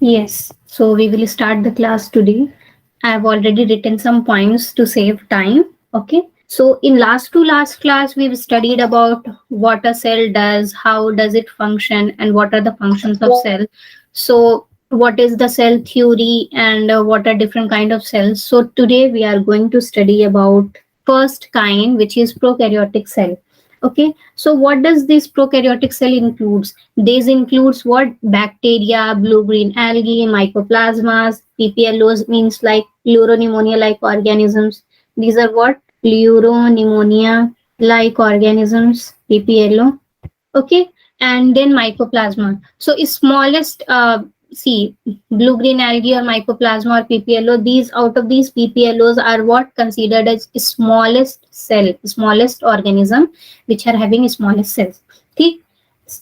Yes, so we will start the class today. I have already written some points to save time. Okay. So in last class we've studied about what a cell does, how does it function, and what are the functions of cell. So what is the cell theory and what are different kind of cells. So today we are going to study about first kind, which is prokaryotic cell. Okay, so what does this prokaryotic cell includes? This includes what? Bacteria, blue-green algae, mycoplasmas, PPLOs means like pleuropneumonia-like organisms. These are what? Pleuropneumonia-like organisms, PPLO. Okay, and then mycoplasma. So smallest, see, blue green algae or mycoplasma or pplo, these out of these pplos are what considered as smallest cell, smallest organism which are having smallest cells. Okay,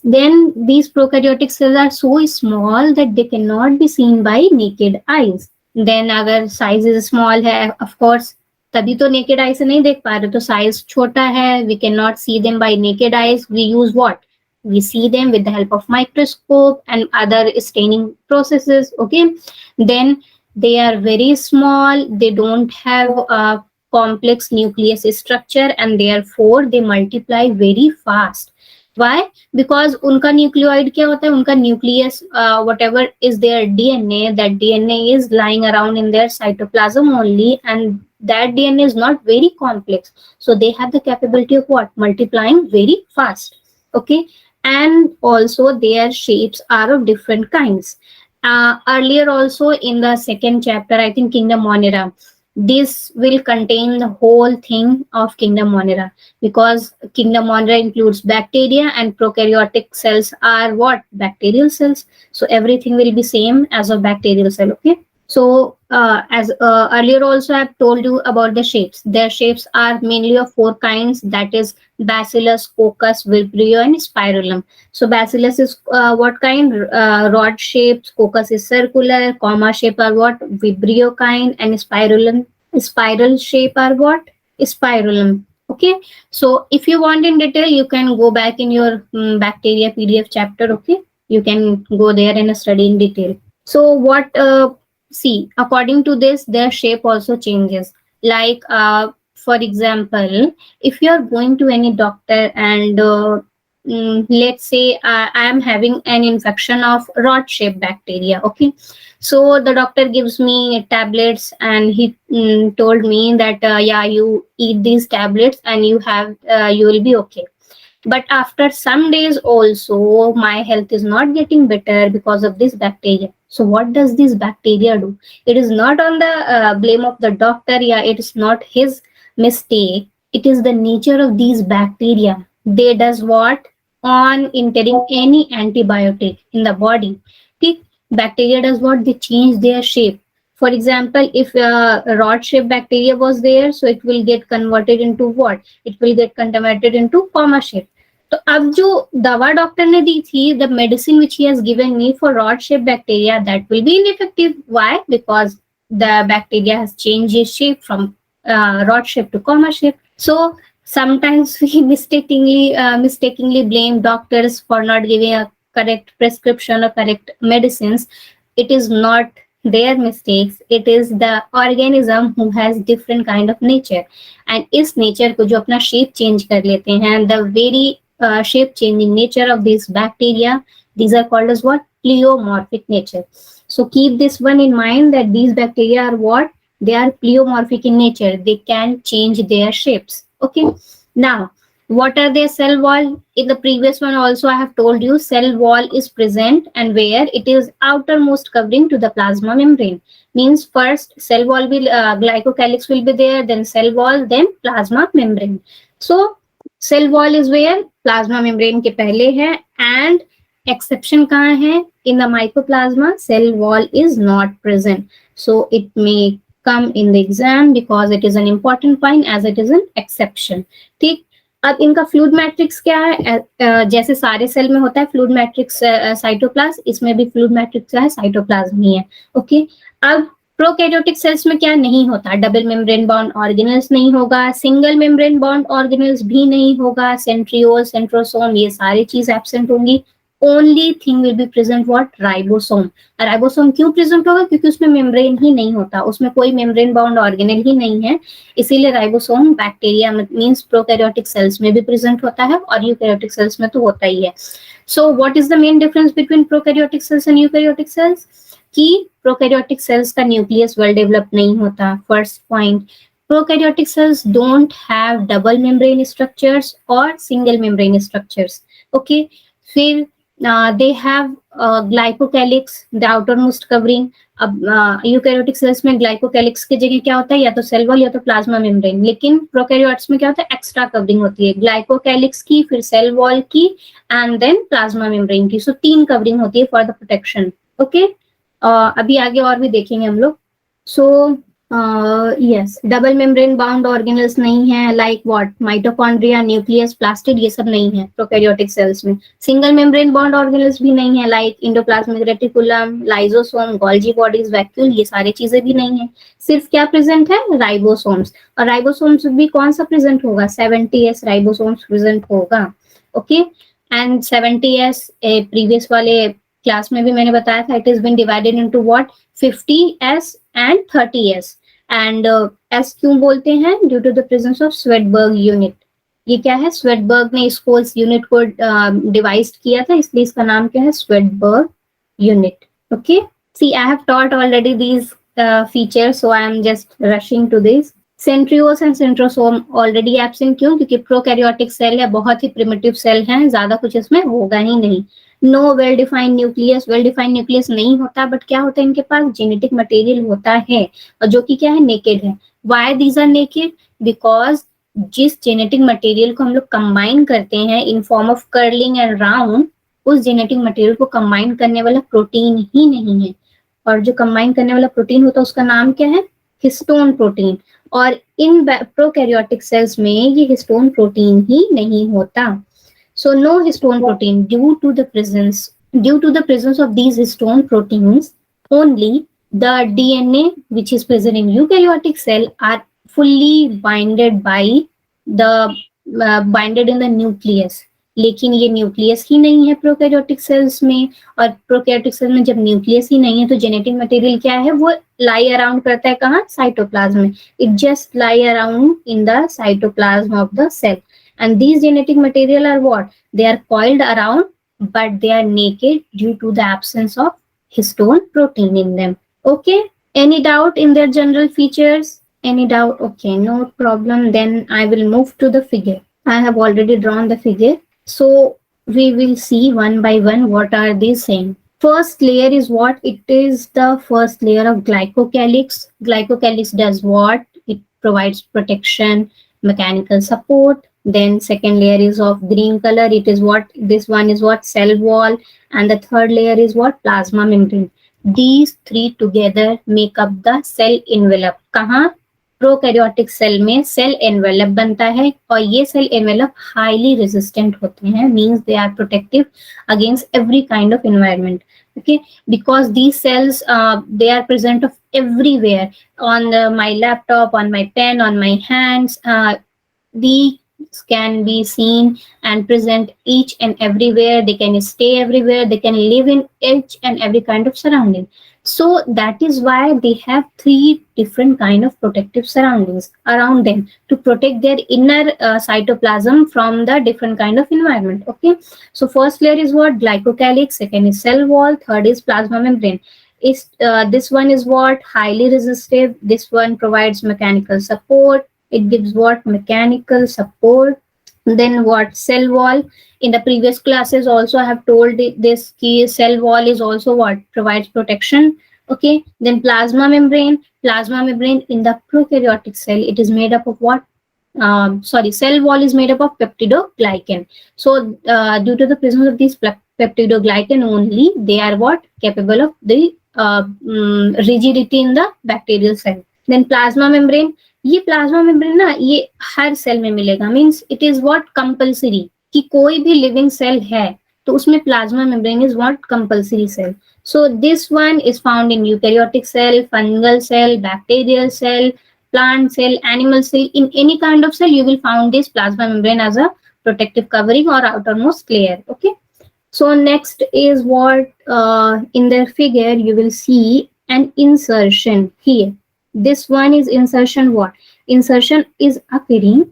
then these prokaryotic cells are so small that they cannot be seen by naked eyes. Then अगर size is small है, of course तभी तो naked eye से नहीं देख पा रहे, तो size छोटा है, we cannot see them by naked eyes. We use what? We see them with the help of microscope and other staining processes. Okay, then they are very small, they don't have a complex nucleus structure, and therefore they multiply very fast. Why? Because उनका nucleoid क्या होता है, उनका nucleus whatever is their DNA, that DNA is lying around in their cytoplasm only, and that DNA is not very complex, so they have the capability of what? Multiplying very fast. Okay, and also their shapes are of different kinds. Earlier also in the second chapter, I think Kingdom Monera, this will contain the whole thing of Kingdom Monera, because Kingdom Monera includes bacteria and prokaryotic cells are what? Bacterial cells. So everything will be same as a bacterial cell. Okay. So as earlier also I have told you about the shapes. Their shapes are mainly of four kinds, that is Bacillus, Coccus, Vibrio, and Spirillum. So Bacillus is what kind? Rod shaped. Coccus is circular. Comma shape are what? Vibrio kind. And Spirillum, spiral shape are what? Spirillum. Okay. So if you want in detail, you can go back in your bacteria PDF chapter. Okay. You can go there and study in detail. So what? See, according to this, their shape also changes. Like, for example, if you are going to any doctor and let's say I am having an infection of rod shaped bacteria. Okay, so the doctor gives me tablets and he told me that yeah, you eat these tablets and you will be okay. But after some days also my health is not getting better because of this bacteria. So what does this bacteria do? It is not on the blame of the doctor. Yeah, it is not his mistake. It is the nature of these bacteria. They does what? On entering any antibiotic in the body, the bacteria does what? They change their shape. For example, if rod shaped bacteria was there, so it will get converted into what? It will get converted into comma shape. तो अब जो दवा doctor ने दी थी, the medicine which he has given me for rod shape bacteria, that will be ineffective. Why? Because the bacteria has changed its shape from rod shape to comma shape. So sometimes we mistakenly blame doctors for not giving a correct prescription or correct medicines. It is not their mistakes, it is the organism who has different kind of nature. And इस nature को जो अपना shape change कर लेते हैं, the very shape changing nature of these bacteria, these are called as what? Pleomorphic nature. So keep this one in mind, that these bacteria are what? They are pleomorphic in nature. They can change their shapes. Okay. Now, what are their cell wall? In the previous one also I have told you, cell wall is present and where it is outermost covering to the plasma membrane. Means first cell wall will glycocalyx will be there, then cell wall, then plasma membrane. So cell wall is where? Plasma membrane के पहले है. And exception कहाँ है? In the mycoplasma, cell wall is not present. So it may come in the exam because it is an important point as it is an exception. ठीक. अब इनका fluid matrix क्या है? जैसे सारे सेल में होता है फ्लूइड मैट्रिक्स साइटोप्लाज्म, इसमें भी फ्लूइड मैट्रिक्स क्या है? साइटोप्लाज्म ही है. ओके. अब प्रोकैरियोटिक सेल्स में क्या नहीं होता? डबल मेम्ब्रेन बॉन्ड ऑर्गेनेल्स नहीं होगा, सिंगल मेम्ब्रेन बॉन्ड ऑर्गेनेल्स भी नहीं होगा, सेंट्रियोल, सेंट्रोसोम, ये सारी चीज एब्सेंट होंगी. only thing will be present what? Ribosome. Ribosome क्यों प्रेजेंट होगा? क्योंकि उसमें मेम्ब्रेन ही नहीं होता, उसमें कोई मेम्ब्रेन बाउंड ऑर्गेनेल ही नहीं है, इसीलिए ribosome bacteria means prokaryotic cells में भी प्रेजेंट होता है और यूकैरियोटिक सेल्स में तो होता ही है. So what is the main difference between prokaryotic cells and eukaryotic cells? कि प्रोकैरियोटिक सेल्स का न्यूक्लियस वेल डेवलप नहीं होता, first point. Prokaryotic cells don't have double membrane structures or single membrane structures. Okay, फिर they have glycocalyx, the outermost covering. अब eukaryotic cells में glycocalyx की जगह क्या होता है? या तो सेल वॉल या तो प्लाज्मा मेम्ब्रेन. लेकिन प्रोकैरियोट्स में क्या होता है? एक्स्ट्रा कवरिंग होती है, ग्लाइकोकैलिक्स की, फिर सेल वॉल की एंड देन प्लाज्मा मेम्ब्रेन की. सो 3 कवरिंग होती है फॉर द प्रोटेक्शन. ओके, अभी आगे और भी देखेंगे हम लोग. So yes, double membrane bound organelles नहीं है, like what? Mitochondria, nucleus, plastid, ये सब नहीं है प्रोकैरियोटिक सेल्स में. सिंगल मेम्ब्रेन बाउंड ऑर्गेनल्स भी नहीं है, like endoplasmic reticulum, lysosome, Golgi bodies, vacuole, ये सारी चीजें भी नहीं है. सिर्फ क्या प्रेजेंट है? राइबोसोम्स. और राइबोसोम्स भी कौन सा प्रेजेंट होगा? 70S राइबोसोम्स प्रेजेंट होगा. ओके, एंड 70S प्रीवियस वाले क्लास में भी मैंने बताया था, it is been divided into what? 50S and 30S. And S क्यों बोलते हैं? Due to the presence of Svedberg unit. ये क्या है? स्वेटबर्ग ने इसको, इस यूनिट को डिवाइस किया था, इसलिए इसका नाम क्या है? Svedberg unit. Okay, see I have taught already these features, so I am just rushing to this. Centrioles and centrosome already absent. क्यों? क्योंकि प्रोकैरियोटिक सेल है, बहुत ही प्रिमिटिव सेल है, ज्यादा कुछ इसमें होगा ही नहीं. No well defined nucleus. Well defined nucleus नहीं होता, बट क्या होता है? इनके पास जेनेटिक मटेरियल होता है, और जो कि क्या है? नेकेड है. Why these are naked? Because जिस जेनेटिक मटेरियल को हम लोग कंबाइन करते हैं in form of curling and round, उस जेनेटिक मटेरियल को कंबाइन करने वाला प्रोटीन ही नहीं है. और जो कंबाइन करने वाला प्रोटीन होता है उसका नाम क्या है? Histone protein. और इन प्रोकैरियोटिक सेल्स में ये हिस्टोन प्रोटीन ही नहीं होता. So no histone protein due to the presence of these histone proteins. Only the DNA which is present in eukaryotic cell are fully binded by the binded in the nucleus. लेकिन ये nucleus ही नहीं है prokaryotic cells में, और prokaryotic cell में जब nucleus ही नहीं है तो जेनेटिक मटेरियल क्या है? वो लाई अराउंड करता है कहाँ? साइटोप्लाज्म में. It just lie around in the cytoplasm of the cell. And these genetic material are what? They are coiled around, but they are naked due to the absence of histone protein in them. Okay, any doubt in their general features? Any doubt? Okay, no problem. Then I will move to the figure. I have already drawn the figure, so we will see one by one what are these saying. First layer is what? It is the first layer of glycocalyx. Glycocalyx does what? It provides protection, mechanical support. Then second layer is of green color. It is what? This one is what? Cell wall. And the third layer is what? Plasma membrane. These three together make up the cell envelope. कहाँ? Prokaryotic cell में cell envelope बनता है, और ये cell envelope highly resistant होते हैं, means they are protective against every kind of environment. Okay, because these cells they are present of everywhere, on my laptop, on my pen, on my hands. These can be seen and present each and everywhere. They can stay everywhere. They can live in each and every kind of surrounding. So that is why they have 3 different kind of protective surroundings around them to protect their inner cytoplasm from the different kind of environment. Okay, so first layer is what? Glycocalyx. Second is cell wall. Third is plasma membrane. This one is what? Highly resistive. This one provides mechanical support. It gives what? Mechanical support. Then what? Cell wall. In the previous classes also I have told this key cell wall is also what? Provides protection. Okay, then plasma membrane. Plasma membrane in the prokaryotic cell, it is made up of what? Cell wall is made up of peptidoglycan. So due to the presence of these peptidoglycan only, they are what? Capable of the rigidity in the bacterial cell. Then plasma membrane. ये plasma membrane ना, ये हर cell में मिलेगा, means it is what? Compulsory. कि कोई भी living cell है तो उसमें plasma membrane is what? Compulsory cell. So this one is found in eukaryotic cell, fungal cell, bacterial cell, plant cell, animal cell. In any kind of cell you will find this plasma membrane as a protective covering or outermost layer. Okay, So next is what in their figure you will see an insertion here. This one is insertion what? Insertion is occurring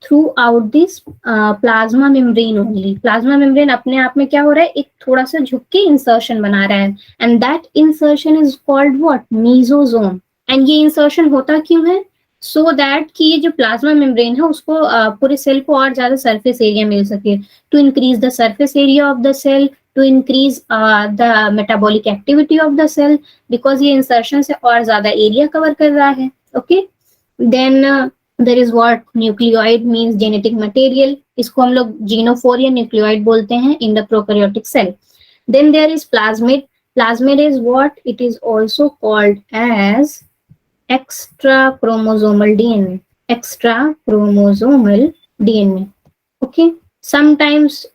throughout this plasma membrane only. Plasma membrane अपने आप में क्या हो रहा है, एक थोड़ा सा झुक के इंसर्शन बना रहा है, and that insertion is called what, mesosome. And ये इंसर्शन होता क्यों है? सो दैट कि ये जो प्लाज्मा मेम्ब्रेन है उसको पूरे सेल को और ज्यादा सरफेस एरिया मिल सके, to increase the surface area of the cell, to increase the metabolic activity of the cell, because ये इंसर्शन से और ज्यादा एरिया कवर कर रहा है. Okay, then there is what nucleoid means genetic material, इसको हम लोग जीनोफोर या न्यूक्लियोइड बोलते हैं in the prokaryotic cell. Then there is plasmid. Plasmid is what? It is also called as extra chromosomal DNA. Extra chromosomal DNA. Okay. Sometimes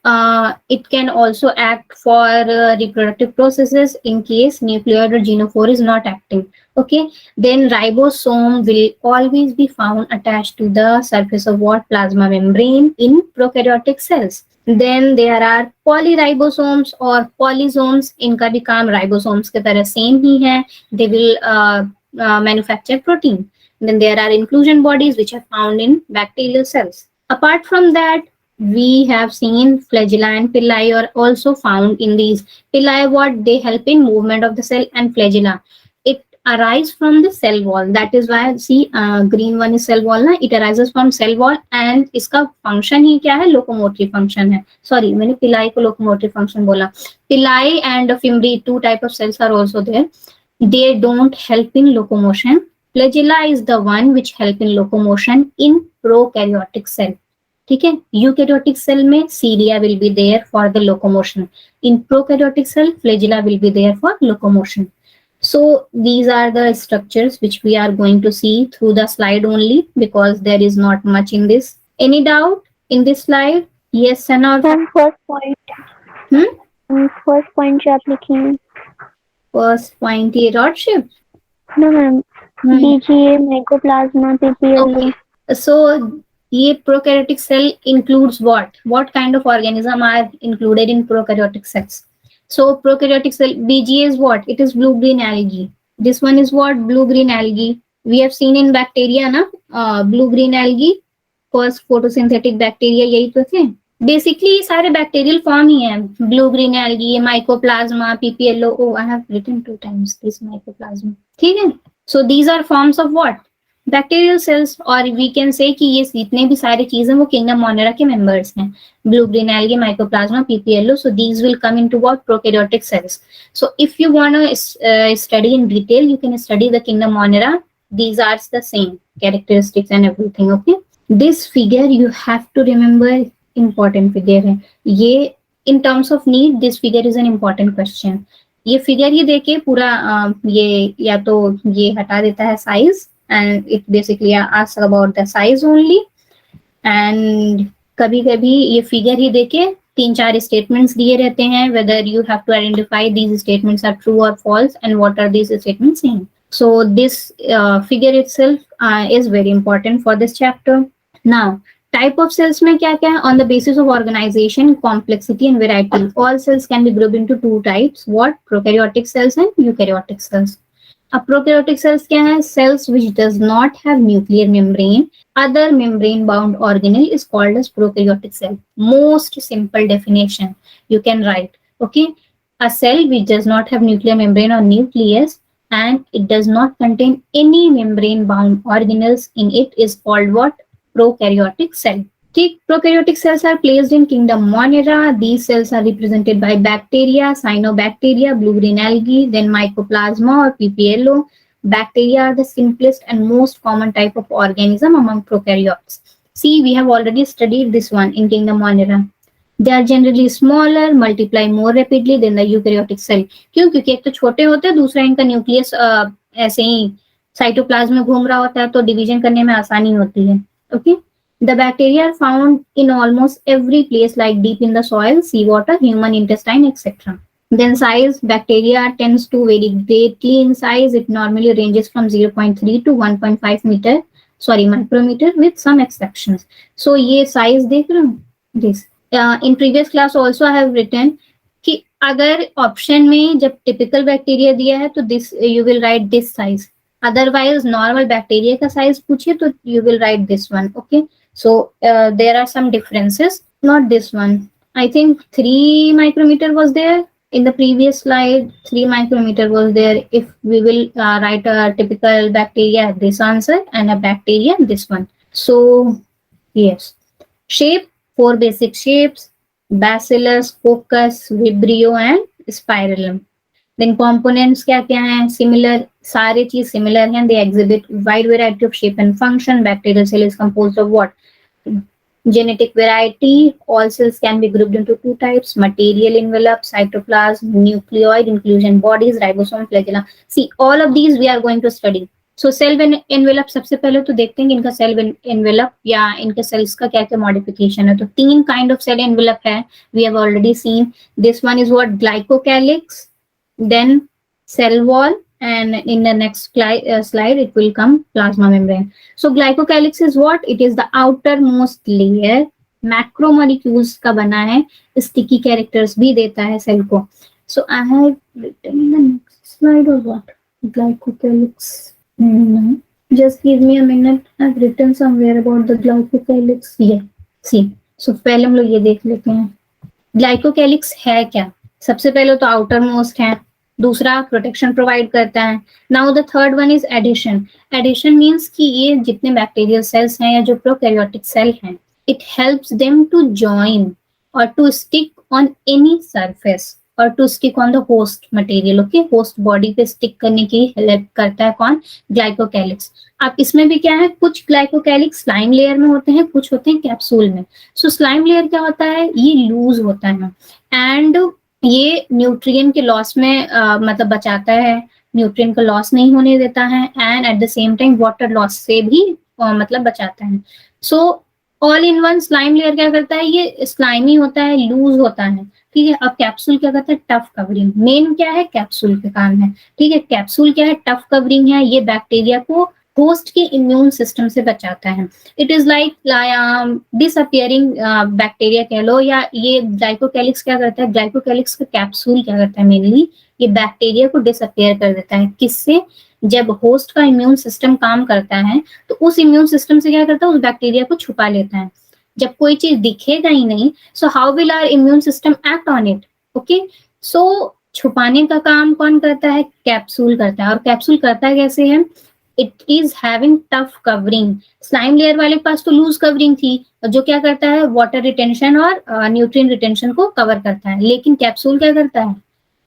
it can also act for reproductive processes in case nucleoid or genophore is not acting. Okay, then ribosome will always be found attached to the surface of what, plasma membrane in prokaryotic cells. Then there are polyribosomes or polysomes. इनका भी काम ribosomes के तरह same ही है. They will manufacture protein. Then there are inclusion bodies which are found in bacterial cells. Apart from that, we have seen flagella and pili are also found in these. Pili, what they help in movement of the cell, and flagella, it arise from the cell wall. That is why see green one is cell wall na, it arises from cell wall, and इसका function ही क्या है, locomotive function है. Sorry, मैंने pili को locomotive function बोला. Pili and fimbriae, two type of cells are also there. They don't help in locomotion. Flagella is the one which help in locomotion in prokaryotic cell. ठीक है, eukaryotic cell में cilia will be there for the locomotion. In prokaryotic cell flagella will be there for locomotion. So these are the structures which we are going to see through the slide only, because there is not much in this. Any doubt in this slide? Yes, Sana. First point. First point जो आप लिखी हैं. First point ये rod shape. No ma'am. BGA, mycoplasma, PPL. Okay. So ये prokaryotic cell includes what kind of organism are included in prokaryotic cells? So prokaryotic cell, BGA is what? It is blue green algae. This one is what? Blue green algae. We have seen in bacteria na, blue green algae, first photosynthetic bacteria, यही तो थे. Basically सारे bacterial form ही हैं. Blue green algae, mycoplasma, PPLO. Oh, I have written 2 times this mycoplasma. ठीक है. So these are forms of what? Bacterial cells. और we can say कि ये जितने भी सारी चीजें वो किंगडम मोनेरा के मेंबर्स हैं. Blue green algae, mycoplasma, PPLO. So these will come into what, prokaryotic cells. So if you want to study in detail, you can study the kingdom Monera. These are the same characteristics and everything. Okay, this figure you have to remember, important figure है ये. In terms of need, this figure is an important question. ये figure ये देखे पूरा ये या तो ये हटा देता है size, and it basically asks about the size only. And कभी कभी ये फिगर ही देके 3-4 statements दिए रहते हैं, whether you have to identify these statements are true or false and what are these statements saying. So this figure itself is very important for this chapter. Now type of cells में क्या क्या है? On the basis of organization, complexity and variety, all cells can be grouped into 2 types. What? Prokaryotic cells and eukaryotic cells. अब prokaryotic cells क्या है? Cells which does not have nuclear membrane, other membrane bound organelle is called as prokaryotic cell. Most simple definition you can write. Okay, a cell which does not have nuclear membrane or nucleus and it does not contain any membrane bound organelles in it is called what? Prokaryotic cell. Prokaryotic cells are placed in kingdom Monera. These cells are represented by bacteria, cyanobacteria, blue-green algae, then mycoplasma or PPLO. Bacteria are the simplest and most common type of organism among prokaryotes. See, we have already studied this one in kingdom Monera. They are generally smaller, multiply more rapidly than the eukaryotic cell. क्यों? क्योंकि एक तो छोटे होते हैं, दूसरा इनका nucleus ऐसे ही साइटोप्लाज्म में घूम रहा होता है, तो डिवीजन करने में आसानी होती है. Okay. The bacteria are found in almost every place, like deep in the soil, seawater, human intestine, etc. Then size, bacteria tends to vary greatly in size. It normally ranges from 0.3 to 1.5 micrometer with some exceptions. So ये size देख रहे हो? This. In previous class also I have written अगर option में जब typical bacteria दिया है तो this you will write this size, otherwise normal bacteria का साइज पूछे तो you will write this one. Okay, so there are some differences, not this one. I think 3 micrometer was there in the previous slide. 3 micrometer was there. If we will write a typical bacteria, this answer, and a bacteria, this one. So yes, shape, 4 basic shapes: bacillus, coccus, vibrio and spirillum. Then components क्या क्या हैं? Similar, सारे चीज similar हैं. They exhibit wide variety of shape and function. Bacterial cell is composed of what? Genetic variety. All cells can be grouped into two types: material envelope, cytoplasm, nucleoid inclusion bodies, ribosome, flagella. See, all of these we are going to study. So cell envelope सबसे पहले तो देखते हैं कि इनका cell envelope या इनके sales का क्या क्या मॉडिफिकेशन है. तो 3 काइंड ऑफ सेल एनवेलप है. We have already seen. This one is what? Glycocalyx, then cell wall, and in the next slide it will come plasma membrane. So glycocalyx is what? It is the outermost layer, macromolecules का बना है, sticky characters भी देता है cell को. So I have written in the next slide or what? Glycocalyx. No. Just give me a minute. I've written somewhere about the glycocalyx. Yeah. See. So पहले हम लोग ये देख लेते हैं. ग्लाइकोकैलिक्स है क्या? सबसे पहले तो आउटर मोस्ट है, दूसरा प्रोटेक्शन प्रोवाइड करता है. Now the third one is adhesion. Adhesion means कि ये जितने बैक्टीरियल सेल्स हैं या जो प्रोकैरियोटिक सेल हैं, it helps them to join और to stick on any surface और to stick on the host material. Okay, host body पे स्टिक करने की हेल्प करता है कौन? ग्लाइकोकैलिक्स. अब इसमें भी क्या है? कुछ ग्लाइकोकैलिक्स स्लाइम लेयर में होते हैं, कुछ होते हैं कैप्सूल में. सो स्लाइम लेयर क्या होता है? ये लूज होता है एंड ये न्यूट्रिएंट के लॉस में मतलब बचाता है, न्यूट्रिएंट का लॉस नहीं होने देता है and at the same time water loss से भी मतलब बचाता है. So all in one slime layer क्या करता है? ये स्लाइमी होता है, लूज होता है. ठीक है. अब कैप्सूल क्या करता है? Tough covering. मेन क्या है? कैप्सूल के काम है. ठीक है. कैप्सूल क्या है? टफ कवरिंग है. ये बैक्टीरिया को होस्ट के इम्यून सिस्टम से बचाता है. It is like disappearing bacteria कह लो, या ये ग्लाइकोकैलिक्स क्या करता है? ग्लाइकोकैलिक्स का कैप्सूल क्या करता है? मेनली ये बैक्टीरिया को डिसअपियर कर देता है. किससे? जब होस्ट का इम्यून सिस्टम काम करता है तो उस इम्यून सिस्टम से क्या करता है? उस बैक्टीरिया को छुपा लेता है. जब कोई चीज दिखेगा ही नहीं, so how will our immune system act on it? Okay, so छुपाने का काम कौन करता है? कैप्सूल करता है. और कैप्सूल करता कैसे है? It is having tough covering. Slime layer वाले के पास तो लूज कवरिंग थी, जो क्या करता है? वाटर रिटेंशन और न्यूट्रिएंट रिटेंशन को कवर करता है. लेकिन कैप्सूल क्या करता है?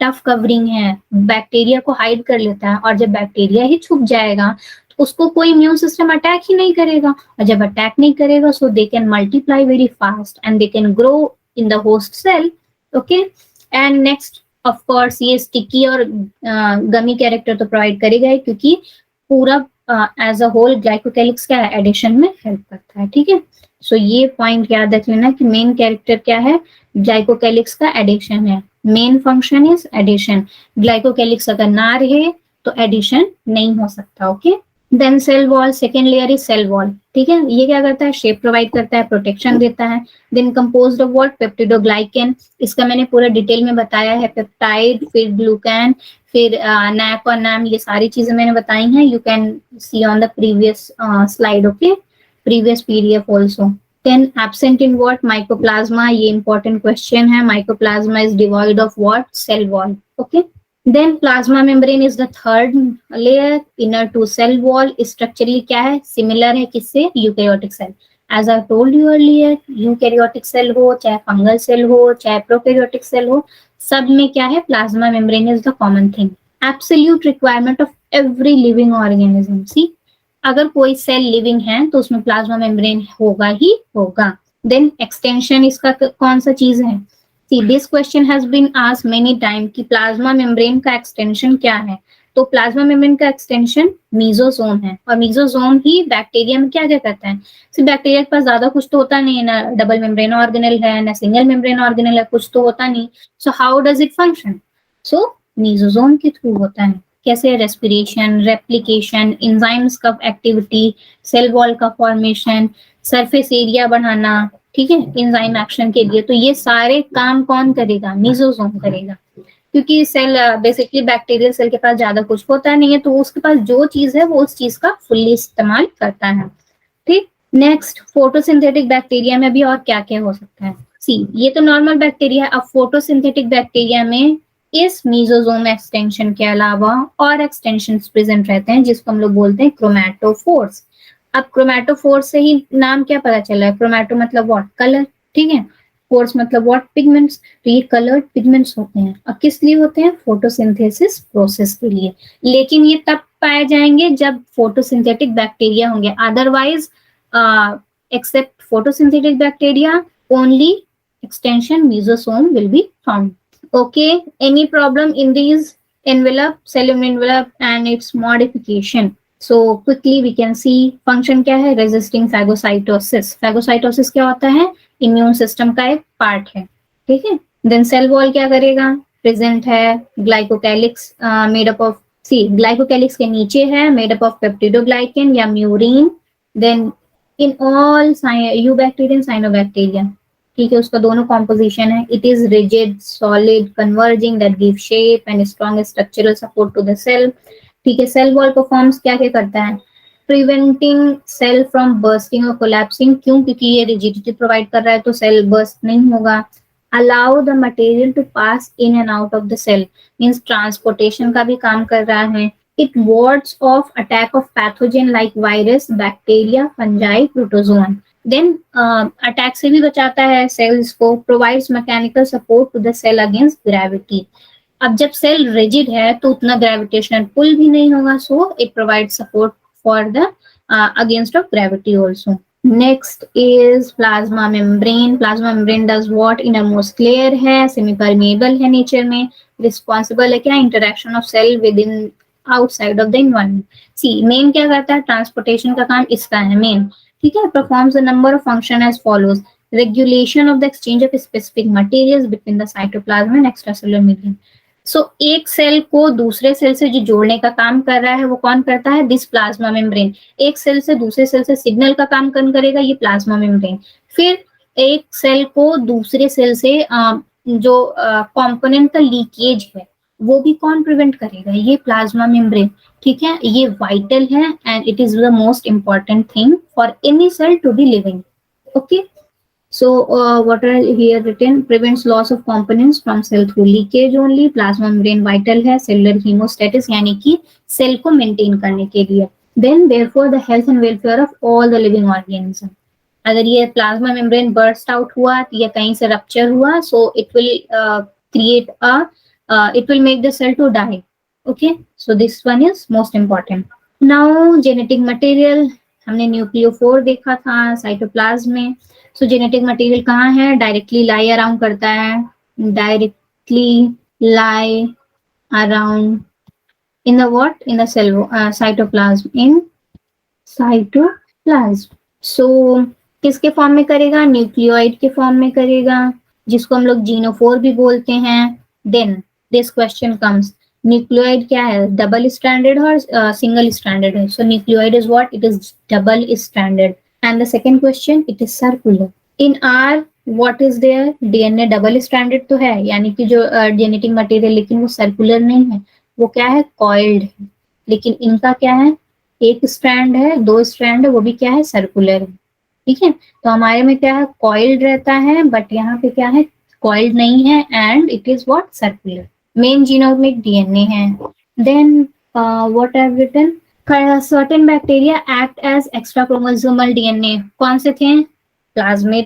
टफ कवरिंग है, बैक्टीरिया को हाइड कर लेता है. और जब बैक्टीरिया ही छुप जाएगा तो उसको कोई इम्यून सिस्टम अटैक ही नहीं करेगा. और जब अटैक नहीं करेगा, so they can multiply very fast and they can grow in the host cell. Okay, and next of course ये स्टिकी और गमी कैरेक्टर तो प्रोवाइड करेगा ही, क्योंकि पूरा एज अ होल ग्लाइकोकैलिक्स क्या है? एडिशन में हेल्प करता है. ठीक है. सो ये पॉइंट याद रख लेना कि मेन कैरेक्टर क्या है? ग्लाइकोकैलिक्स का एडिशन है. Main function is adhesion. Glycocalyx अगर ना रहे तो एडिशन नहीं हो सकता. Okay. Then cell wall. Second layer is cell wall. ठीक है. ये क्या करता है? शेप प्रोवाइड करता है, प्रोटेक्शन देता है. Then composed of what? Peptidoglycan. इसका मैंने पूरा डिटेल में बताया है. पेप्टाइड, फिर ग्लूकैन, फिर नैक और नैम, ये सारी चीजें मैंने बताई हैं. You can see on the previous slide. Okay, previous PDF also. Then absent in what? Mycoplasma. ये important question है. Mycoplasma is devoid of what? Cell wall. Okay. Then plasma membrane is the third layer, inner to cell wall. Structurally क्या है? Similar है किससे? Eukaryotic cell. As I told you earlier, eukaryotic cell हो, चाहे fungal cell हो, चाहे prokaryotic cell हो, सब में क्या है? Plasma membrane is the common thing. Absolute requirement of every living organism. See, अगर कोई सेल लिविंग है तो उसमें प्लाज्मा मेम्ब्रेन होगा ही होगा. देन एक्सटेंशन इसका कौन सा चीज है? See, this question has been asked many time कि प्लाज्मा मेम्ब्रेन का एक्सटेंशन क्या है. तो प्लाज्मा मेम्ब्रेन का एक्सटेंशन मीजोसोम है. और मीजोसोम ही बैक्टीरिया में क्या क्या करता है? सिर्फ बैक्टीरिया के पास ज्यादा कुछ तो होता नहीं है ना. डबल मेम्ब्रेन ऑर्गेनेल है ना, सिंगल मेम्ब्रेन ऑर्गेनेल है, कुछ तो होता नहीं. So how does it function? So mesosome के थ्रू होता है. कैसे? रेस्पिरेशन, रेप्लिकेशन, एंजाइम्स का एक्टिविटी, सेल वॉल का फॉर्मेशन, सरफेस एरिया बढ़ाना, ठीक है, एंजाइम एक्शन के लिए। तो ये सारे काम कौन करेगा? मेसोसोम करेगा, क्योंकि सेल बेसिकली बैक्टीरियल सेल के पास ज्यादा कुछ होता नहीं है, तो उसके पास जो चीज है वो उस चीज का फुल्ली इस्तेमाल करता है। ठीक, नेक्स्ट फोटोसिंथेटिक बैक्टीरिया में भी और क्या क्या हो सकता है? सी, ये तो नॉर्मल बैक्टीरिया है। अब फोटोसिंथेटिक बैक्टीरिया में इस मीजोजोम एक्सटेंशन के अलावा और एक्सटेंशन प्रेजेंट रहते हैं, जिसको हम लोग बोलते हैं क्रोमैटोफोर्स। अब क्रोमैटोफोर से ही नाम क्या पता चला है? क्रोमैटो मतलब व्हाट? कलर, ठीक है। फोर्स मतलब व्हाट? पिगमेंट्स। तो ये कलर्ड पिगमेंट्स होते हैं। अब किस लिए होते हैं? फोटोसिंथेसिस प्रोसेस के लिए। लेकिन ये तब पाए जाएंगे जब फोटोसिंथेटिक बैक्टीरिया होंगे, otherwise except photosynthetic bacteria only extension mesosome will be found. Okay, any problem in these envelope, cell envelope and its modification? So quickly we can see function क्या है? resisting phagocytosis. phagocytosis क्या होता है? immune system का एक part है, ठीक है। then cell wall क्या करेगा? present है glycocalyx made up of, see glycocalyx के नीचे है made up of peptidoglycan या murine. then in all eubacterium cyanobacteria, ठीक है, उसका दोनों कॉम्पोजिशन है। It is rigid solid converging that give shape and strong structural support to the cell. ठीक है, सेल वॉल परफॉर्म्स क्या क्या करता है? प्रिवेंटिंग सेल फ्रॉम बर्स्टिंग और कोलैप्सिंग। क्यों? क्योंकि ये रिजिडिटी प्रोवाइड कर रहा है, तो सेल बर्स्ट नहीं होगा। Allow the material to pass in and out of the cell, means transportation का भी काम कर रहा है। It wards off attack of pathogen like virus, bacteria, fungi, protozoan. Then attack से भी बचाता है सेल्स को। Provides mechanical support to the cell against gravity. अब जब सेल रिजिड है तो उतना ग्रेविटेशनल पुल भी नहीं होगा, so it provide support for the against of gravity also. Next is plasma membrane. Plasma membrane does what? Innermost layer है, semi permeable है नेचर में, रिस्पॉन्सिबल है क्या? Interaction of cell with in outside of the environment. See, main क्या करता है? Transportation का काम इसका है मेन, ठीक है। Performs a number of function as follows: regulation of the exchange of specific materials between the cytoplasm and extracellular medium. So एक सेल को दूसरे सेल से जो जोड़ने का काम कर रहा है वो कौन करता है? This plasma membrane. एक सेल से दूसरे सेल से सिग्नल का काम कौन करेगा? ये प्लाज्मा मेम्ब्रेन। फिर एक सेल को दूसरे सेल से जो कंपोनेंट का लीकेज है वो भी कौन प्रिवेंट करेगा? ये प्लाज्मा मेम्ब्रेन, ठीक है। ये वाइटल है and it is the most important thing for any cell to be living. Okay, so what are here written? Prevents loss of components from cell through leakage only. Plasma membrane vital है cellular hemostasis, यानी कि cell को maintain करने के लिए। Then therefore the health and welfare of all the living organisms. अगर ये plasma membrane burst out हुआ या कहीं से रप्चर हुआ, so it will create a it will make the cell to die. Okay, so this one is most important. Now genetic material, हमने न्यूक्लियोफोर देखा था साइटोप्लाज्म में। सो जेनेटिक मटेरियल कहाँ है? डायरेक्टली लाई अराउंड करता है, directly lie around in the what? In the cell cytoplasm, in cytoplasm. So किसके form में करेगा? न्यूक्लियोइड के फॉर्म में करेगा, जिसको हम लोग जीनोफोर भी बोलते हैं। Then this question comes, nucleoid क्या है? डबल स्ट्रैंडेड और सिंगल स्ट्रैंडेड है। So nucleoid is what? It is double stranded. And the second question, it is circular. In are what is there? DNA double stranded तो है, यानी कि जो genetic material, लेकिन वो सर्कुलर नहीं है, वो क्या है? कॉइल्ड है। लेकिन इनका क्या है? एक स्ट्रैंड है, दो स्ट्रैंड है, वो भी क्या है? सर्कुलर है, ठीक है। तो हमारे में क्या है? कॉइल्ड रहता है, बट यहाँ पे क्या है? कॉइल्ड नहीं है and it is what? Circular. Main genomic DNA है। Then what have written? Certain bacteria act as extra chromosomal DNA. कौन से थे? प्लाज्मिड।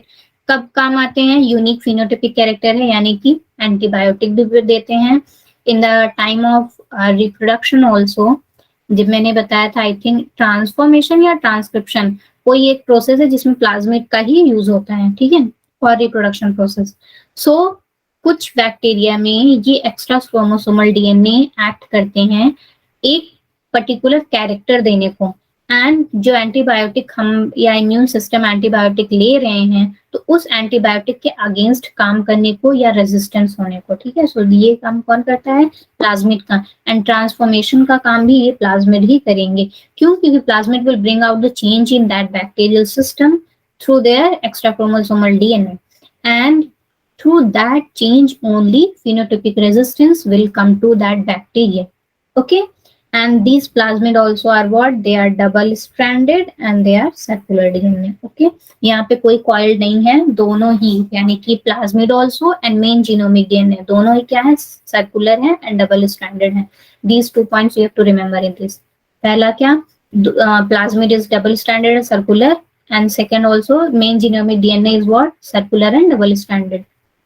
कब काम आते हैं? यूनिक फिनोटाइपिक कैरेक्टर है, यानी कि एंटीबायोटिक भी देते हैं। In the time of reproduction also, जब मैंने बताया था आई थिंक ट्रांसफॉर्मेशन या ट्रांसक्रिप्शन, कोई एक प्रोसेस है जिसमें प्लाज्मिड का ही यूज होता है, ठीक है, फॉर रिप्रोडक्शन प्रोसेस। सो कुछ बैक्टीरिया में ये एक्स्ट्रा क्रोमोसोमल डीएनए एक्ट करते हैं एक पर्टिकुलर कैरेक्टर देने को, एंड जो एंटीबायोटिक हम या इम्यून सिस्टम एंटीबायोटिक ले रहे हैं तो उस एंटीबायोटिक के अगेंस्ट काम करने को या रेजिस्टेंस होने को, ठीक है। सो ये काम कौन करता है? प्लाज्मिड का। एंड ट्रांसफॉर्मेशन का काम भी ये प्लाज्मिड ही करेंगे। क्यों? क्योंकि plasmid will bring out the change in that bacterial system through their extra chromosomal DNA, and through that change only phenotypic resistance will come to that bacteria. Okay, and these plasmid also are what, they are double stranded and they are circular DNA. Okay, यहाँ पे कोई coiled नहीं है, दोनों ही यानी कि plasmid also and main genomic DNA दोनों ही क्या है, circular है and double stranded है. These 2 points you have to remember in this. पहला क्या, plasmid is double stranded circular, and second also main genomic DNA is what, circular and double stranded.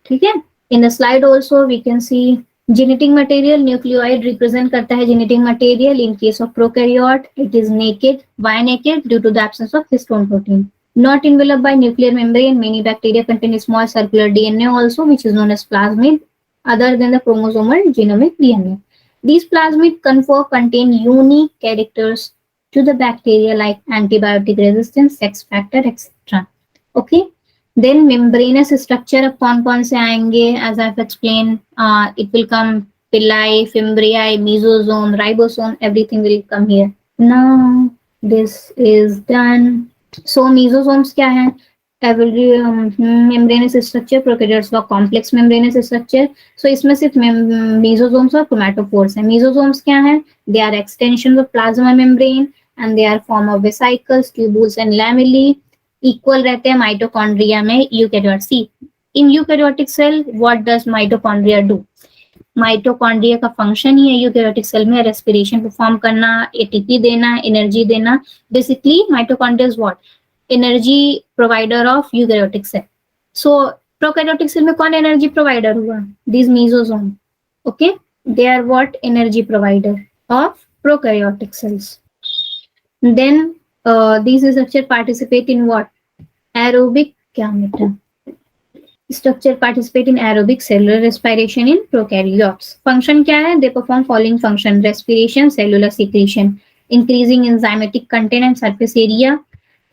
ठीक है, in the slide also we can see genetic material. Nucleoid represent करता है genetic material. In case of prokaryote it is naked. Why naked? Due to the absence of histone protein. Not enveloped by nuclear membrane. Many bacteria contain small circular DNA also, which is known as plasmid, other than the chromosomal genomic DNA. These plasmid contain unique characters to the bacteria like antibiotic resistance, sex factor, etc. Okay. Then membranous structure अब कौन से आएंगे, as I've explained, it will come pili, fimbriae, mesosome, ribosome, everything will come here. Now this is done. So mesosomes क्या है, membranous structure, prokaryotes का complex membranous structure. So इसमें सिर्फ mesosomes और chromatophores हैं. Mesosomes क्या है, they are extensions of plasma membrane and they are form of vesicles, tubules and lamellae. Equal रहते हैं माइटोकॉन्ड्रिया में eukaryote. See in eukaryotic cell what does mitochondria do, mitochondria का फंक्शन ही है यूकैरियोटिक सेल में respiration perform करना, ATP देना, energy देना. Basically mitochondria is what, energy provider of eukaryotic cell. So prokaryotic cell में कौन एनर्जी प्रोवाइडर हुआ, this mesosome. Okay, they are what, energy provider of prokaryotic cells. Then these structure participate in what, aerobic, क्या मतलब, structure participate in aerobic cellular respiration in prokaryotes. Function क्या है, they perform following function: respiration, cellular secretion, increasing enzymatic content and surface area,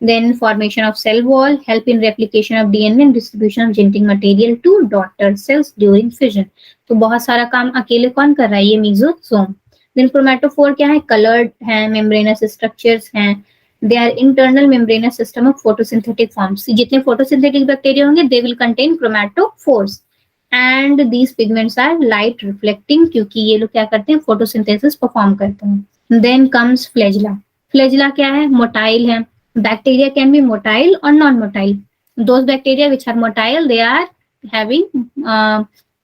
then formation of cell wall, help in replication of DNA and distribution of genetic material to daughter cells during fission. तो बहुत सारा काम अकेले कौन कर रहा है, ये मेसोसोम. Then chromatophore क्या है, colored है, membranous structures हैं. They are internal membranous system of photosynthetic forms. जितने photosynthetic bacteria होंगे they will contain chromatophores and these pigments are light reflecting क्योंकि ये लोग क्या करते हैं, photosynthesis perform करते हैं. Then comes flagella. Flagella क्या है, motile है. Bacteria can be motile or non-motile. Those bacteria which are motile they are having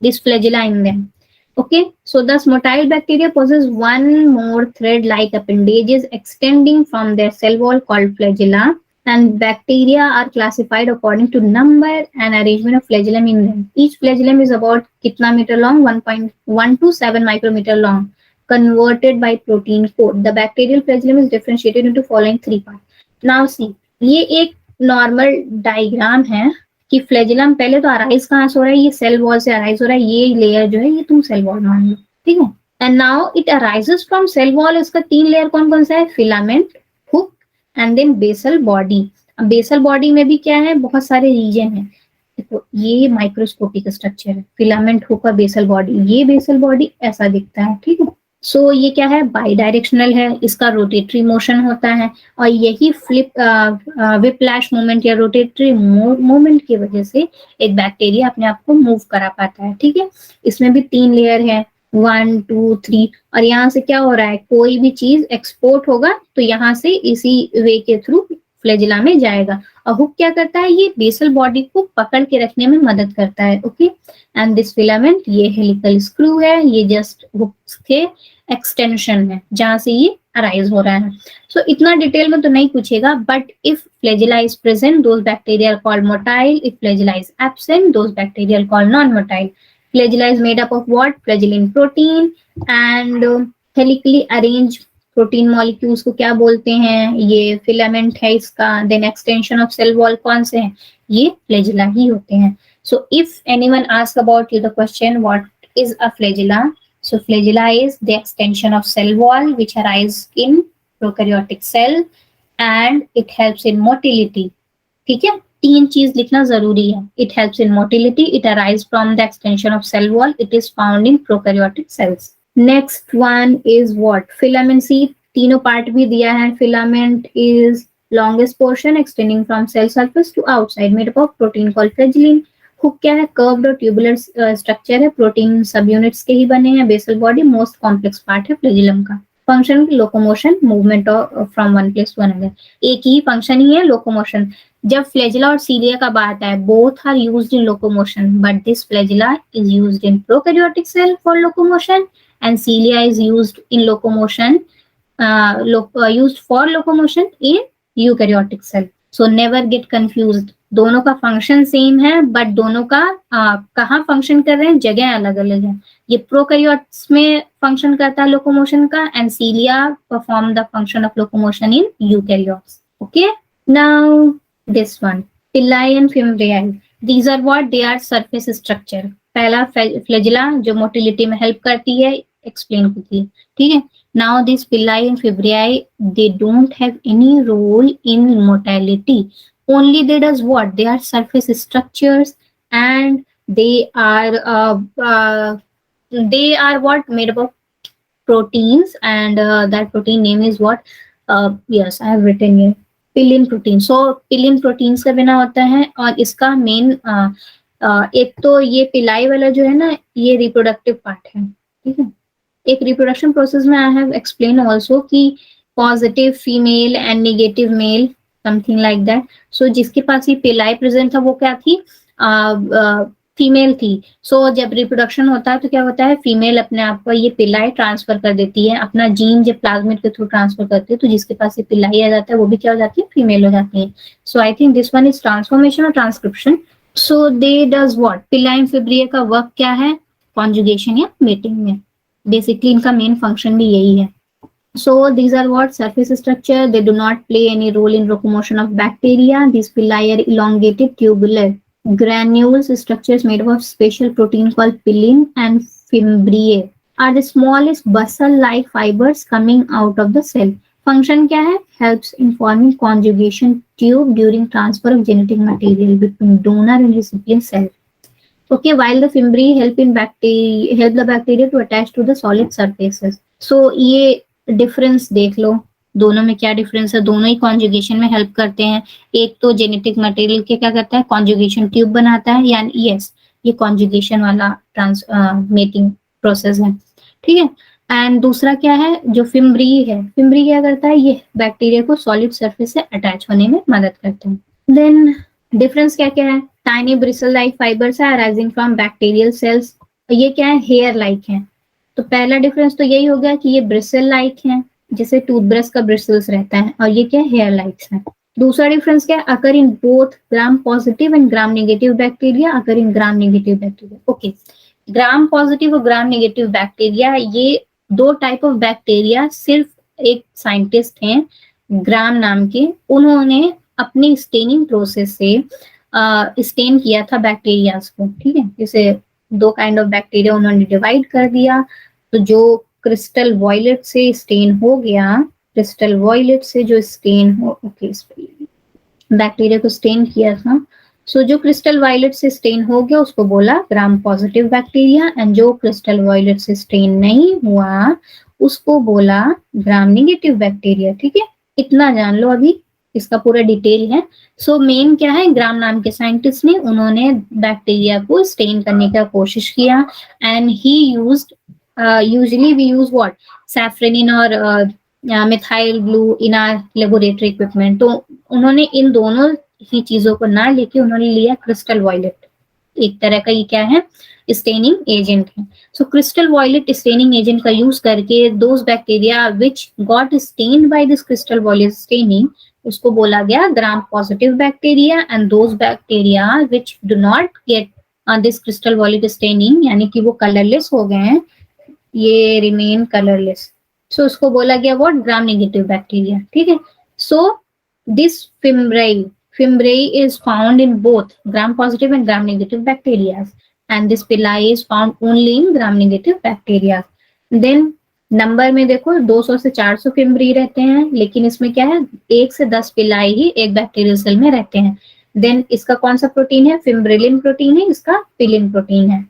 this flagella in them. Okay, so thus motile bacteria possess one more thread-like appendages extending from their cell wall called flagella, and bacteria are classified according to number and arrangement of flagellum in them. Each flagellum is about कितना meter long, 1.1 to 7 micrometer long, converted by protein coat. The bacterial flagellum is differentiated into following 3 parts. Now see, ये एक normal diagram है कि flagellum पहले तो arise कहाँ से हो रहा है, ये सेल वॉल से अराइज हो रहा है. ये लेयर जो है ये तुम सेल वॉल मान लो, ठीक है. And now it arises from cell wall. इसका 3 लेयर कौन कौन सा है, filament, hook and then basal body. अब बेसल बॉडी में भी क्या है, बहुत सारे रीजन है. देखो ये माइक्रोस्कोपिक स्ट्रक्चर है, फिलामेंट, हुक और बेसल बॉडी. ये बेसल बॉडी ऐसा दिखता है, ठीक है. सो ये क्या है, बाई डायरेक्शनल है, इसका रोटेटरी मोशन होता है और यही विप्लैश मूवमेंट या रोटेटरी मूवमेंट की वजह से एक बैक्टीरिया अपने आप को मूव करा पाता है, ठीक है. इसमें भी 3 लेयर है, 1 2 3. और यहाँ से क्या हो रहा है, कोई भी चीज एक्सपोर्ट होगा तो यहाँ से इसी वे के थ्रू फ्लैजिला में जाएगा. और हुक क्या करता है, ये बेसल बॉडी को पकड़ के रखने में मदद करता है. ओके, एंड दिस फिलामेंट, ये हेलिकल स्क्रू है, ये जस्ट हुक के एक्सटेंशन है जहां से ये अराइज हो रहा है. सो इतना डिटेल में तो नहीं पूछेगा, but if flagella is present those bacteria are called motile, if flagella is absent those bacteria are called non motile. Flagella is made up of what, flagellin protein and helically arrange protein molecules को क्या बोलते हैं, ये filament है इसका. Then extension of cell wall कौन से हैं, ये फ्लैजिला ही होते हैं. So if anyone ask about you the question what is a flagella, so flagella is the extension of cell wall which arise in prokaryotic cell and it helps in motility. ठीक है, 3 चीज लिखना जरूरी है. It helps in motility, it arises from the extension of cell wall, it is found in prokaryotic cells. Next one is what, filament. See, तीनों part भी दिया है. filament is longest portion extending from cell surface to outside, made up of protein called flagellin. Hook क्या है? Curved और tubular structure है, protein sub units के ही बने हैं. Basal body most complex part है फ्लैजिलम का. Function locomotion, movement from one place to another. एक ही फंक्शन ही है, लोकोमोशन. जब फ्लैजिला और सीलिया का बात है, both are used in locomotion, but this flagella is used in prokaryotic cell for locomotion and cilia is used in locomotion, used for locomotion in eukaryotic cell. So never get confused. दोनों का function same है, but दोनों का कहाँ function कर रहे हैं, जगह अलग अलग है. ये प्रोकैरियोट्स में फंक्शन करता है लोकोमोशन का, and cilia perform the function of locomotion in eukaryotes. Okay, now this one, pili and fimbriae. These are what? They are surface structure. पहला फ्लैजिला जो मोटिलिटी में हेल्प करती है, एक्सप्लेन quickly. ठीक है. Now these villi and fibriae, they don't have any role in motility. Only they does what? They are surface structures, and they are what? Made up of proteins, and that protein name is what? Yes, I have written here. Pilin protein. So pilin protein से बना होता है, और इसका main एक तो ये पिलाई वाला जो है ना, ये रिप्रोडक्टिव पार्ट है. ठीक है. एक रिप्रोडक्शन प्रोसेस में आई हैव एक्सप्लेन ऑल्सो कि positive female and negative male, something like that. So जिसके पास ये पिलाई प्रेजेंट था वो क्या थी? फीमेल थी. सो जब रिप्रोडक्शन होता है तो क्या होता है, फीमेल अपने आप को ये पिलाई ट्रांसफर कर देती है, अपना जीन जब प्लाज्मिड के थ्रू ट्रांसफर करती है, तो जिसके पास ये पिलाई आ जाता है वो भी क्या हो जाती है, फीमेल हो जाती है. So I think this one is transformation और transcription. So they does what? Pili fimbriae का वर्क क्या है? कॉन्जुगेशन या मेटिंग में. बेसिकली इनका मेन फंक्शन भी यही है. So these are what? Surface structure. They do not play any role in locomotion of bacteria. These villi are elongated tubular granules structures made up of special protein called pillin and fimbriae are the smallest bustle-like fibers coming out of the cell. Function क्या है? Helps in forming conjugation tube during transfer of genetic material between donor and recipient cell. Okay, while the fimbriae help the bacteria to attach to the solid surfaces. So ये difference देख लो, दोनों में क्या difference है. दोनों ही conjugation में help करते हैं. एक तो जेनेटिक मटेरियल के क्या करता है, कॉन्जुगेशन ट्यूब बनाता है, यानी यस, ये कॉन्जुगेशन वाला मेटिंग प्रोसेस है. ठीक है. एंड दूसरा क्या है, जो फिम्ब्री है, फिम्ब्री क्या करता है, ये बैक्टीरिया को सॉलिड सरफेस से अटैच होने में मदद करते हैं. देन डिफरेंस क्या क्या है? टाइनी ब्रिसल लाइक फाइबर्स है अराइजिंग फ्रॉम बैक्टीरियल सेल्स. ये क्या है, हेयर लाइक है. तो पहला डिफरेंस तो यही हो गया कि ये ब्रिसल लाइक है, जैसे टूथब्रश का ब्रिसल्स रहता है, और ये क्या, हेयर लाइक्स है. दूसरा डिफरेंस क्या है, occur in both gram positive and gram negative bacteria, occur in gram negative bacteria. Okay, gram positive और ग्राम नेगेटिव बैक्टीरिया, ये दो टाइप ऑफ बैक्टीरिया. सिर्फ एक साइंटिस्ट हैं ग्राम नाम के, उन्होंने अपनी स्टेनिंग प्रोसेस से स्टेन किया था बैक्टीरियाज को. ठीक है. जैसे दो काइंड ऑफ बैक्टीरिया उन्होंने डिवाइड कर दिया. तो जो क्रिस्टल वॉयलेट से स्टेन हो गया, क्रिस्टल वॉयलेट से जो स्टेन हो, ओके, बैक्टीरिया को स्टेन किया था. सो जो क्रिस्टल वॉयलेट से स्टेन हो गया उसको बोला ग्राम पॉजिटिव बैक्टीरिया, एंड जो क्रिस्टल वॉयलेट से स्टेन नहीं हुआ उसको बोला ग्राम नेगेटिव बैक्टीरिया. ठीक है. इतना जान लो, अभी इसका पूरा डिटेल है. सो मेन क्या है, ग्राम नाम के साइंटिस्ट ने, उन्होंने बैक्टीरिया को स्टेन करने का कोशिश किया, and he used, usually we use what, safranin और methyl blue in our laboratory equipment. तो उन्होंने इन दोनों ही चीजों को ना लेके उन्होंने लिया क्रिस्टल वॉयलेट. एक तरह का ये क्या है, स्टेनिंग एजेंट है. So crystal violet staining agent का यूज करके those bacteria which got stained by this crystal violet staining, उसको बोला गया gram positive bacteria, and those bacteria which do not get this crystal violet staining, यानी कि वो colourless हो गए हैं, ये रिमेन कलरलेस. सो उसको बोला गया व्हाट, ग्राम नेगेटिव बैक्टीरिया. ठीक है. So this fimbriae is found in both gram positive and gram negative bacteria, and this pili is found only in gram negative bacteria. Then number में देखो 200 से 400 fimbriae रहते हैं, लेकिन इसमें क्या है, 1 से 10 पिलाई ही एक बैक्टीरियल सेल में रहते हैं. देन इसका कौन सा प्रोटीन है, फिम्ब्रिलिन प्रोटीन है, इसका पिलिन प्रोटीन है.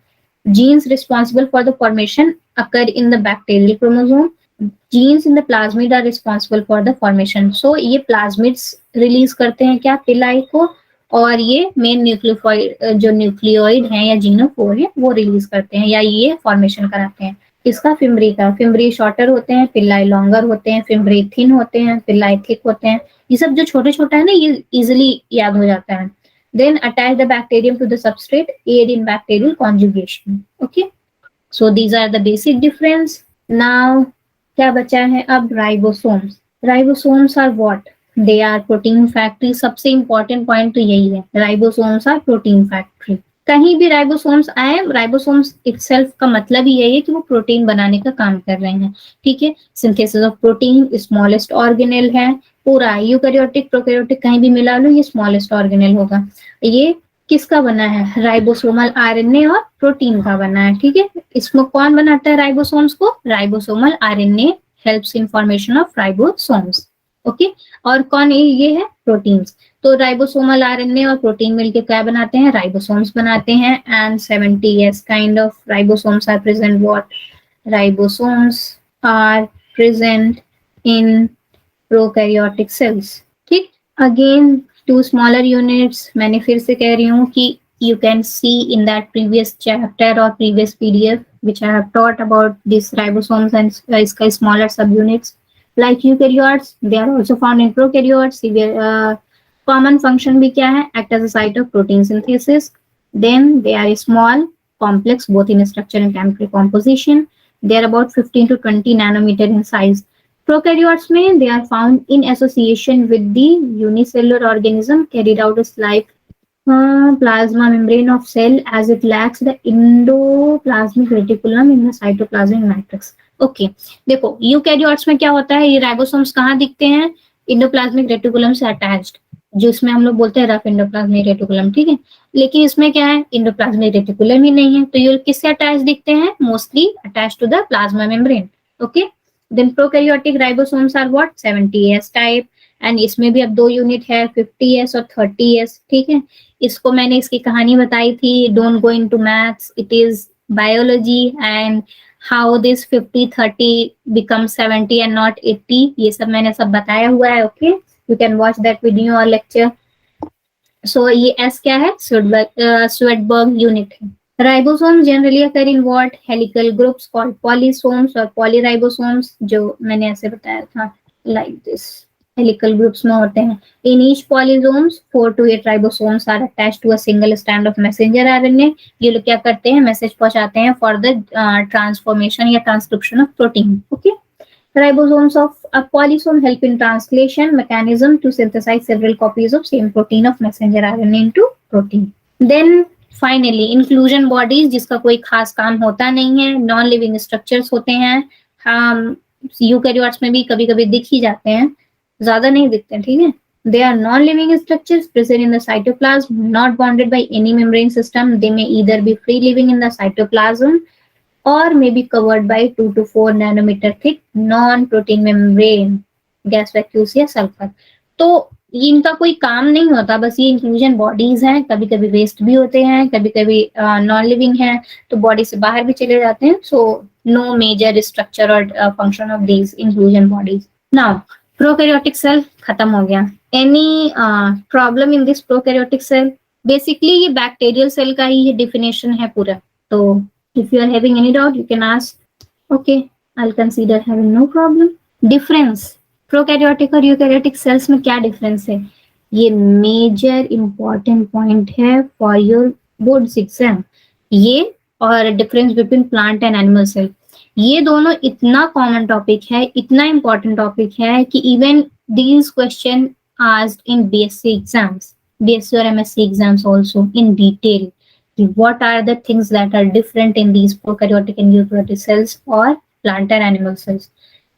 Genes responsible for the formation occur in the bacterial chromosome. Genes in the plasmid are responsible for the formation. So ये प्लाज्मिड्स रिलीज करते हैं क्या, पिलाई को, और ये मेन न्यूक्लियोफाइड जो न्यूक्लियोइड है या जीनोफोर है वो रिलीज करते हैं या ये फॉर्मेशन कराते हैं. इसका फिम्बरी का, फिम्बरी शॉर्टर होते हैं, पिल्लाई लॉन्गर होते हैं, फिम्बरी थिन होते हैं, पिल्लाई थिक होते हैं. ये सब जो छोटे छोटा है ना ये इजिली याद हो जाता है. Then attach the bacterium to the substrate, aid in bacterial conjugation. Okay, so these are the basic difference. Now क्या बचा है अब, ribosomes. Ribosomes are what, they are protein factory. सबसे इंपॉर्टेंट पॉइंट तो यही है, राइबोसोम्स आर प्रोटीन फैक्ट्री. कहीं भी राइबोसोम्स आए, राइबोसोम्स इटसेल्फ का मतलब ही यही है कि वो प्रोटीन बनाने का काम कर रहे हैं. ठीक है, synthesis of protein smallest organelle है. पूरा यूकैरियोटिक प्रोकैरियोटिक कहीं भी मिला लो ये स्मॉलेस्ट ऑर्गेनेल होगा. ये किसका बना है, राइबोसोमल आरएनए और प्रोटीन का बना है. ठीक है, इसमें कौन बनाता है राइबोसोम्स को, ribosomal RNA helps in formation of ribosomes. Okay, और कौन ये है, प्रोटीन्स. तो राइबोसोमल आरएनए और प्रोटीन मिलके क्या बनाते हैं, राइबोसोम्स बनाते हैं. And 70s kind of ribosomes are present. What, ribosomes are present in prokaryotic cells. ठीक, अगेन टू स्मॉलर यूनिट्स. मैंने फिर से कह रही हूँ कि you can see in that previous chapter or previous PDF which I have taught about these ribosomes and इसका smaller subunits. Like eukaryotes, they are also found in prokaryotes. Common function भी क्या है, act as a site of protein synthesis. Then they are small, complex both in structure and chemical composition. They are about 15 to 20 nanometer in size. Prokaryotes में they are found in association with the unicellular organism carried out its life plasma membrane of cell as it lacks the endoplasmic reticulum in the cytoplasmic matrix. Okay, देखो eukaryotes में क्या होता है, ये ribosomes कहाँ दिखते हैं, इंडोप्लाज्मिक रेटिकुलम से अटैच्ड, जिसमें हम लोग बोलते हैं रफ इंडोप्लाज्मिक रेटिकुलम. ठीक है, लेकिन इसमें क्या है, इंडोप्लाज्मिक रेटिकुलम ही नहीं है, तो ये किससे अटैच दिखते हैं, mostly attach to the plasma membrane. Okay, then prokaryotic ribosomes are what, 70s type. And इसमें भी अब दो यूनिट है, 50s और 30s. ठीक है, इसको मैंने इसकी कहानी बताई थी, don't go into maths, it is biology. And how this 50-30 become 70 and not 80, ये सब मैंने सब बताया हुआ है. Okay, you can watch that video और लेक्चर. सो ये एस क्या है, स्वेडबर्ग यूनिट है. Ribosomes generally occur in what, helical groups called polysomes और पॉलीराइबोसोम्स, जो मैंने ऐसे बताया था लाइक दिस, हेलिकल ग्रुप्स में होते हैं. In each polysomes 4 to 8 ribosomes are attached to a single strand of messenger RNA. ये लोग क्या करते हैं, मैसेज पहुंचाते हैं फॉर द ट्रांसफॉर्मेशन या transcription of protein. Okay, ribosomes of a polysome help in translation mechanism to synthesize several copies of same protein of messenger RNA into protein. Then finally inclusion bodies, जिसका कोई खास काम होता नहीं है, non living structures होते हैं. हम यूकैरियोट्स में भी कभी कभी दिख ही जाते हैं, ज्यादा नहीं दिखते हैं. ठीक है, they are non-living structures present in the cytoplasm, not bonded by any membrane system. They may either be free living in the cytoplasm or may be covered by 2 to 4 nanometer thick non-protein membrane, gas vacuole या sulphur. तो इनका कोई काम नहीं होता, बस ये inclusion bodies हैं. कभी कभी वेस्ट भी होते हैं, कभी कभी नॉन लिविंग है, तो बॉडी से बाहर भी चले जाते हैं. सो नो मेजर स्ट्रक्चर और function of these inclusion bodies. Now prokaryotic cell खत्म हो गया. Any problem in this prokaryotic cell, basically ये बैक्टीरियल सेल का ही डिफिनेशन है पूरा. तो if you are having any doubt you can ask. Okay, I'll consider having no problem. Difference, prokaryotic और यूकैरियोटिक सेल्स में क्या डिफरेंस है, ये मेजर इंपॉर्टेंट पॉइंट है फॉर योर बोर्ड्स एग्जाम. ये और difference between plant and animal cell, ये दोनों इतना कॉमन टॉपिक है, इतना इंपॉर्टेंट टॉपिक है कि even these question asked in BSc exams, BSc और MSc exams also in detail. What are the things that are different in these prokaryotic and eukaryotic cells or plant and animal cells?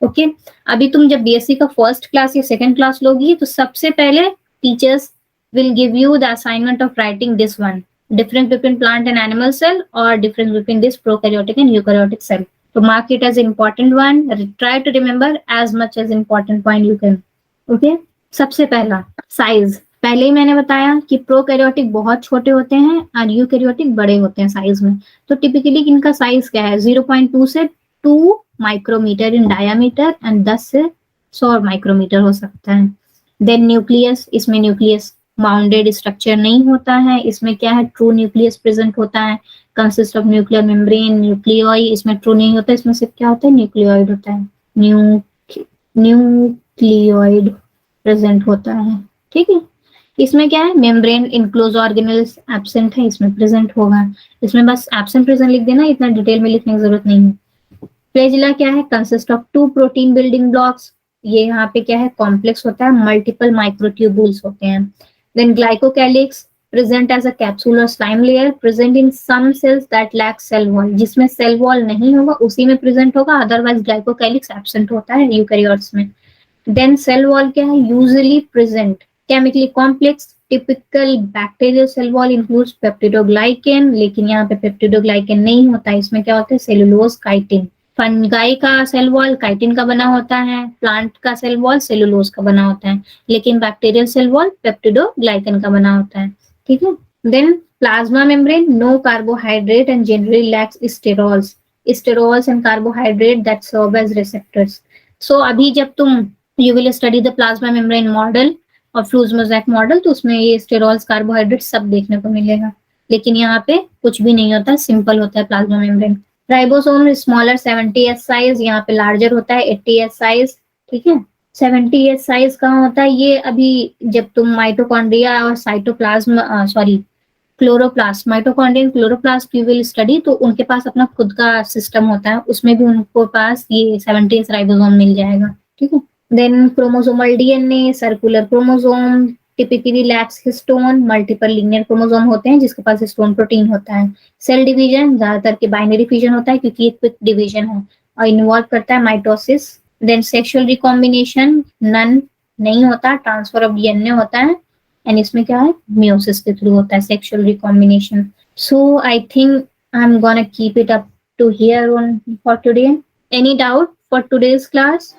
Okay, अभी तुम जब BSc का first class या second class लोगी तो सबसे पहले teachers will give you the assignment of writing this one, difference between plant and animal cell or difference between this prokaryotic and eukaryotic cell. So mark it as important one. Try to remember as much as important point you can. Okay, सबसे पहला size. पहले ही मैंने बताया कि prokaryotic बहुत छोटे होते हैं और यूकैरियोटिक बड़े होते हैं साइज में. तो टिपिकली इनका साइज क्या है, 0.2 से 2 माइक्रोमीटर इन डायामीटर एंड 10 से 100 माइक्रोमीटर हो सकता है। देन न्यूक्लियस, इसमें न्यूक्लियस बाउंडेड स्ट्रक्चर नहीं होता है, इसमें क्या है ट्रू न्यूक्लियस प्रेजेंट होता है, कंसिस्ट ऑफ न्यूक्लियर मेम्ब्रेन न्यूक्लियोई, इसमें ट्रू नहीं होता, इसमें सिर्फ क्या होता है न्यूक्लियोइड होता है, न्यूक्लियोइड प्रेजेंट होता है। ठीक है, इसमें क्या है मेम्ब्रेन इनक्लोज ऑर्गेनल्स एब्सेंट है, इसमें प्रेजेंट होगा, इसमें बस एब्सेंट प्रेजेंट लिख देना, इतना डिटेल में लिखने की जरूरत नहीं है। फ्लैजिला क्या है consist of 2 protein building blocks, ये यहाँ पे क्या है कॉम्प्लेक्स होता है, मल्टीपल माइक्रोट्यूबुल्स होते हैं। Then glycocalyx present as a capsule और slime layer present in some cells that lack cell wall, जिसमें सेल वॉल नहीं होगा उसी में प्रेजेंट होगा, अदरवाइज ग्लाइकोकैलिक्स एब्सेंट होता है यूकैरियोट्स में। देन सेल वॉल क्या है usually present chemically complex, typical bacterial cell wall includes peptidoglycan, लेकिन यहाँ पे पेप्टिडोग्लाइकेन नहीं होता है, इसमें क्या होता है सेलुलोज काइटिन। फंगाई का सेल वॉल काइटिन का बना होता है, प्लांट का सेल वॉल सेलुलोज का बना होता है, लेकिन बैक्टीरियल सेल वॉल पेप्टिडोग्लाइकेन का बना होता है। ठीक है, then plasma membrane no carbohydrate and generally lacks sterols and carbohydrate that serve as receptors. So अभी जब तुम you will study the plasma membrane model और फ्लूज मोज़ेक मॉडल, तो उसमें ये स्टेरॉल्स कार्बोहाइड्रेट सब देखने को मिलेगा, लेकिन यहाँ पे कुछ भी नहीं होता, सिंपल होता है plasma membrane. Ribosome smaller 70s size, यहाँ पे लार्जर होता है 80s साइज। ठीक है, 70s साइज कहाँ होता है, ये अभी जब तुम माइटोकॉन्ड्रिया और cytoplasm sorry chloroplast, mitochondria chloroplast you will study, तो उनके पास अपना खुद का सिस्टम होता है, उसमें भी उनको पास ये 70s राइबोसोम मिल जाएगा। ठीक है, then chromosomal DNA circular chromosome typically lacks histone, multiple linear chromosome होते हैं जिसके पास हिस्टोन प्रोटीन होता है। सेल डिवीजन ज्यादातर के बाइनरी फिजन होता है क्योंकि ये क्विक डिवीजन है और इन्वॉल्व करता है mitosis. Then sexual recombination none नहीं होता, ट्रांसफर ऑफ डीएनए होता है, एंड इसमें क्या है मियोसिस के थ्रू होता है sexual recombination. So I think I am gonna keep it up to here on for today. Any doubt for today's class?